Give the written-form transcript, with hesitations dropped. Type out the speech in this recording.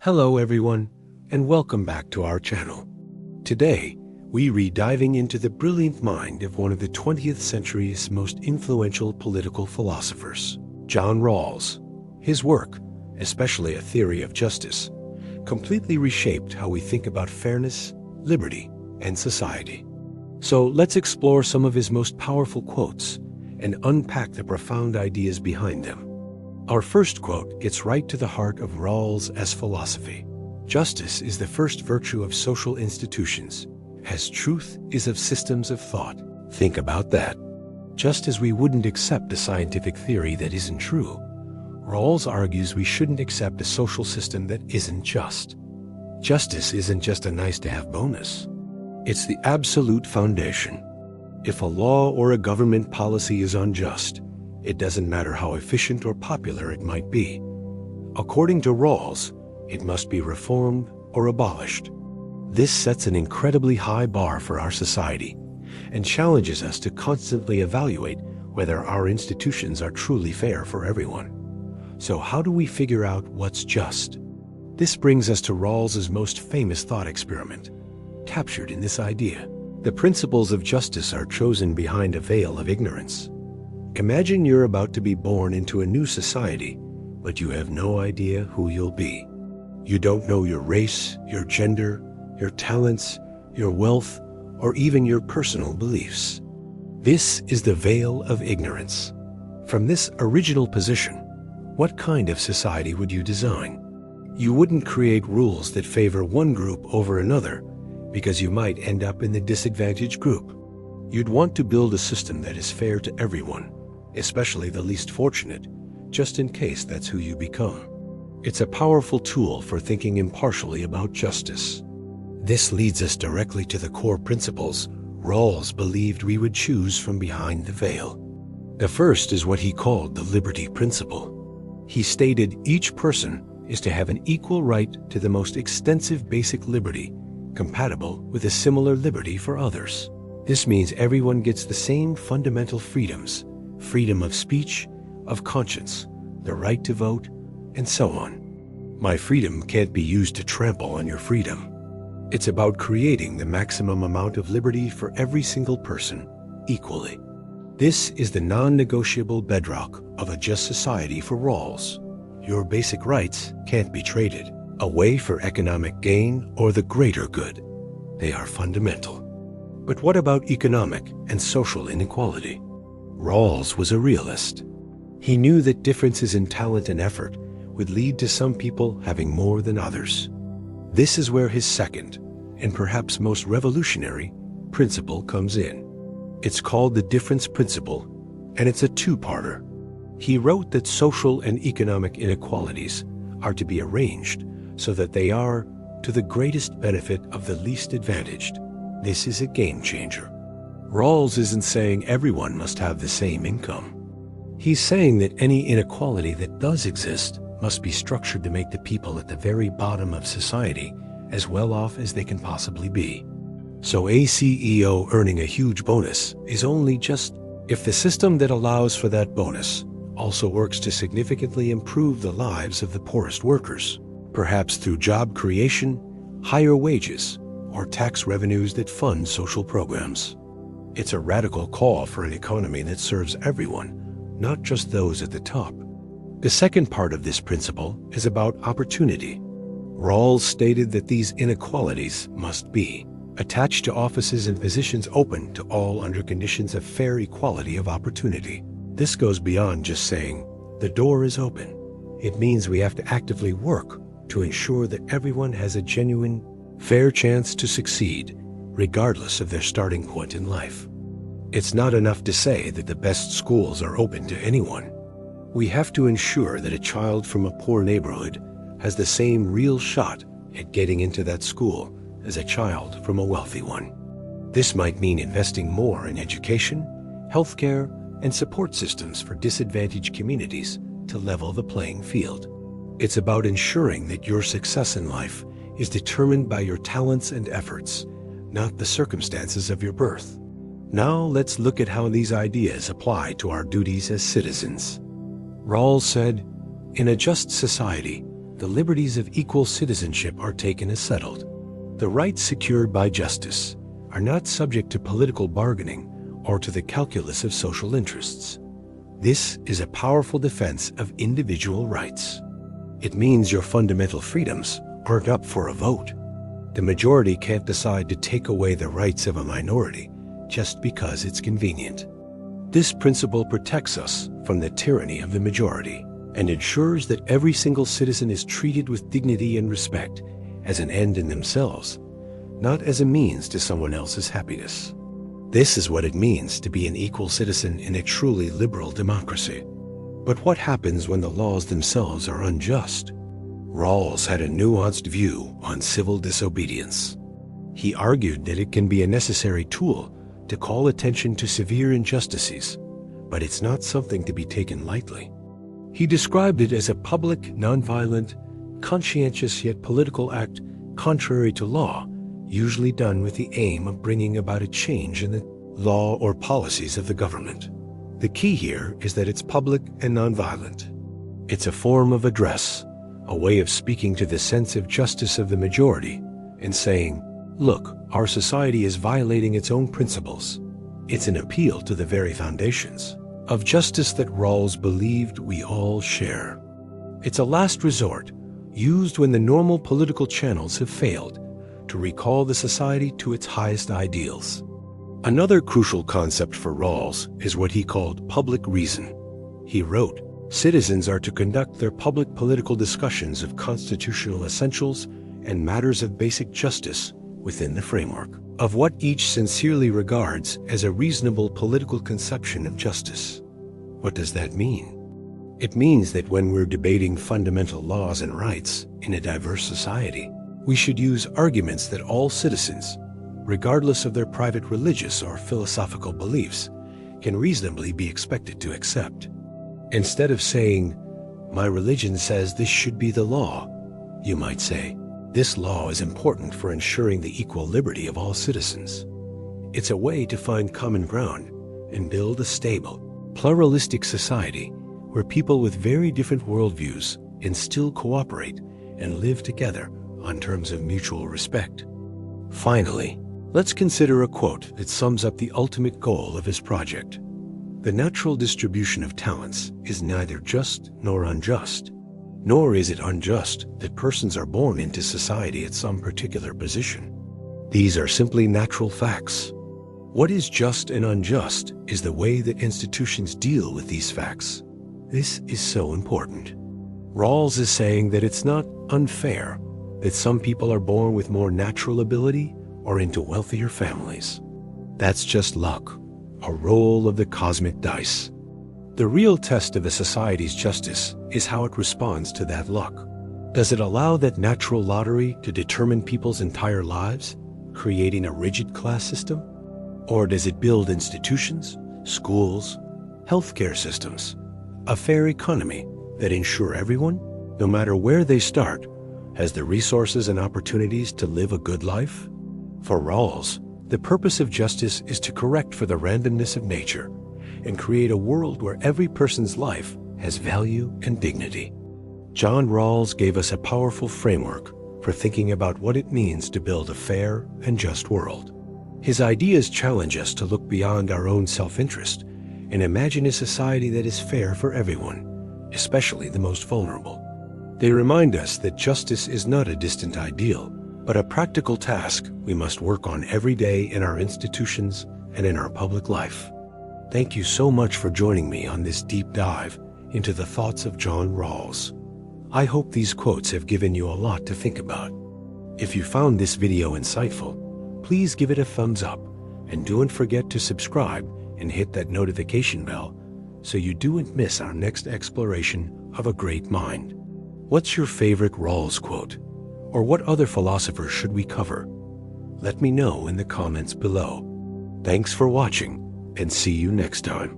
Hello everyone, and welcome back to our channel. Today, we re-diving into the brilliant mind of one of the 20th century's most influential political philosophers, John Rawls. His work, especially A Theory of Justice, completely reshaped how we think about fairness, liberty, and society. So let's explore some of his most powerful quotes and unpack the profound ideas behind them. Our first quote gets right to the heart of Rawls' philosophy. Justice is the first virtue of social institutions, as truth is of systems of thought. Think about that. Just as we wouldn't accept a scientific theory that isn't true, Rawls argues we shouldn't accept a social system that isn't just. Justice isn't just a nice-to-have bonus. It's the absolute foundation. If a law or a government policy is unjust, it doesn't matter how efficient or popular it might be. According to Rawls, it must be reformed or abolished. This sets an incredibly high bar for our society and challenges us to constantly evaluate whether our institutions are truly fair for everyone. So how do we figure out what's just? This brings us to Rawls's most famous thought experiment, captured in this idea. The principles of justice are chosen behind a veil of ignorance. Imagine you're about to be born into a new society, but you have no idea who you'll be. You don't know your race, your gender, your talents, your wealth, or even your personal beliefs. This is the veil of ignorance. From this original position, what kind of society would you design? You wouldn't create rules that favor one group over another, because you might end up in the disadvantaged group. You'd want to build a system that is fair to everyone, especially the least fortunate, just in case that's who you become. It's a powerful tool for thinking impartially about justice. This leads us directly to the core principles Rawls believed we would choose from behind the veil. The first is what he called the liberty principle. He stated each person is to have an equal right to the most extensive basic liberty, compatible with a similar liberty for others. This means everyone gets the same fundamental freedoms: freedom of speech, of conscience, the right to vote, and so on. My freedom can't be used to trample on your freedom. It's about creating the maximum amount of liberty for every single person, equally. This is the non-negotiable bedrock of a just society for Rawls. Your basic rights can't be traded away for economic gain or the greater good. They are fundamental. But what about economic and social inequality? Rawls was a realist. He knew that differences in talent and effort would lead to some people having more than others. This is where his second, and perhaps most revolutionary, principle comes in. It's called the difference principle, and it's a two-parter. He wrote that social and economic inequalities are to be arranged so that they are to the greatest benefit of the least advantaged. This is a game changer. Rawls isn't saying everyone must have the same income. He's saying that any inequality that does exist must be structured to make the people at the very bottom of society as well off as they can possibly be. So a CEO earning a huge bonus is only just if the system that allows for that bonus also works to significantly improve the lives of the poorest workers, perhaps through job creation, higher wages, or tax revenues that fund social programs. It's a radical call for an economy that serves everyone, not just those at the top. The second part of this principle is about opportunity. Rawls stated that these inequalities must be attached to offices and positions open to all under conditions of fair equality of opportunity. This goes beyond just saying, the door is open. It means we have to actively work to ensure that everyone has a genuine, fair chance to succeed, regardless of their starting point in life. It's not enough to say that the best schools are open to anyone. We have to ensure that a child from a poor neighborhood has the same real shot at getting into that school as a child from a wealthy one. This might mean investing more in education, healthcare, and support systems for disadvantaged communities to level the playing field. It's about ensuring that your success in life is determined by your talents and efforts, not the circumstances of your birth. Now let's look at how these ideas apply to our duties as citizens. Rawls said, in a just society, the liberties of equal citizenship are taken as settled. The rights secured by justice are not subject to political bargaining or to the calculus of social interests. This is a powerful defense of individual rights. It means your fundamental freedoms aren't up for a vote. The majority can't decide to take away the rights of a minority just because it's convenient. This principle protects us from the tyranny of the majority and ensures that every single citizen is treated with dignity and respect as an end in themselves, not as a means to someone else's happiness. This is what it means to be an equal citizen in a truly liberal democracy. But what happens when the laws themselves are unjust? Rawls had a nuanced view on civil disobedience. He argued that it can be a necessary tool to call attention to severe injustices, but it's not something to be taken lightly. He described it as a public, nonviolent, conscientious yet political act contrary to law, usually done with the aim of bringing about a change in the law or policies of the government. The key here is that it's public and nonviolent. It's a form of address, a way of speaking to the sense of justice of the majority and saying, look, our society is violating its own principles. It's an appeal to the very foundations of justice that Rawls believed we all share. It's a last resort, used when the normal political channels have failed, to recall the society to its highest ideals. Another crucial concept for Rawls is what he called public reason. He wrote, citizens are to conduct their public political discussions of constitutional essentials and matters of basic justice within the framework of what each sincerely regards as a reasonable political conception of justice. What does that mean? It means that when we're debating fundamental laws and rights in a diverse society, we should use arguments that all citizens, regardless of their private religious or philosophical beliefs, can reasonably be expected to accept. Instead of saying, my religion says this should be the law, you might say, this law is important for ensuring the equal liberty of all citizens. It's a way to find common ground and build a stable, pluralistic society where people with very different worldviews can still cooperate and live together on terms of mutual respect. Finally, let's consider a quote that sums up the ultimate goal of his project. The natural distribution of talents is neither just nor unjust, nor is it unjust that persons are born into society at some particular position. These are simply natural facts. What is just and unjust is the way that institutions deal with these facts. This is so important. Rawls is saying that it's not unfair that some people are born with more natural ability or into wealthier families. That's just luck, a roll of the cosmic dice. The real test of a society's justice is how it responds to that luck. Does it allow that natural lottery to determine people's entire lives, creating a rigid class system? Or does it build institutions, schools, healthcare systems, a fair economy that ensure everyone, no matter where they start, has the resources and opportunities to live a good life? For Rawls, the purpose of justice is to correct for the randomness of nature and create a world where every person's life has value and dignity. John Rawls gave us a powerful framework for thinking about what it means to build a fair and just world. His ideas challenge us to look beyond our own self-interest and imagine a society that is fair for everyone, especially the most vulnerable. They remind us that justice is not a distant ideal, but a practical task we must work on every day in our institutions and in our public life. Thank you so much for joining me on this deep dive into the thoughts of John Rawls. I hope these quotes have given you a lot to think about. If you found this video insightful, please give it a thumbs up and don't forget to subscribe and hit that notification bell so you don't miss our next exploration of a great mind. What's your favorite Rawls quote? Or what other philosophers should we cover? Let me know in the comments below. Thanks for watching, and see you next time.